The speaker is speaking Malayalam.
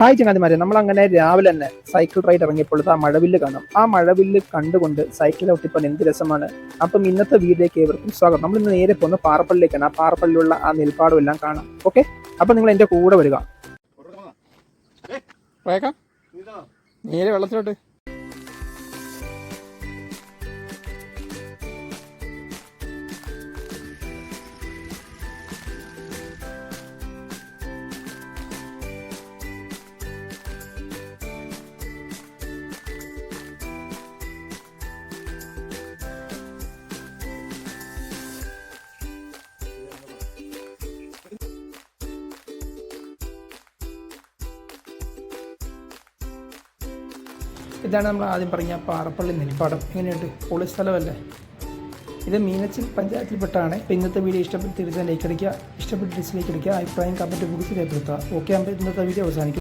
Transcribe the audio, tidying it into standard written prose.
ഹായ് ചങ്ങാതിമാരെ, നമ്മളങ്ങനെ രാവിലെ തന്നെ സൈക്കിൾ റൈഡ് ഇറങ്ങിയപ്പോൾ ആ മഴവില്ല് കാണാം. ആ മഴവില്ല് കണ്ടുകൊണ്ട് സൈക്കിൾ ഒട്ടിപ്പാൻ എന്ത് രസമാണ്. അപ്പം ഇന്നത്തെ വീഡിയോയ്ക്ക് ഏവർക്കും സ്വാഗതം. നമ്മൾ ഇന്ന് നേരെ പോകുന്ന പാറപ്പള്ളിയിലേക്കാണ്. ആ പാറപ്പള്ളിയിലുള്ള ആ നെൽപ്പാടും എല്ലാം കാണാം. ഓക്കെ, അപ്പം നിങ്ങൾ എൻ്റെ കൂടെ വരിക. നേരെ വെള്ളത്തിലോട്ട്. ഇതാണ് നമ്മൾ ആദ്യം പറഞ്ഞ പാറപ്പള്ളി നെൽപ്പാടം. എങ്ങനെയുണ്ട്? പൊളി സ്ഥലമല്ലേ? ഇത് മീനച്ചിൽ പഞ്ചായത്തിൽപ്പെട്ടാണ്. ഇപ്പോൾ ഇന്നത്തെ വീഡിയോ ഇഷ്ടപ്പെട്ട് തീർച്ചയായും ലൈക്ക് അടിക്കുക, ഇഷ്ടപ്പെട്ട് ഡിസ്ലൈക്ക് അടിക്കുക, അഭിപ്രായം കമൻറ്റ് ബോക്സിൽ രേഖപ്പെടുത്തുക. ഓക്കെ, ആകുമ്പോൾ ഇന്നത്തെ വീഡിയോ അവസാനിക്കും.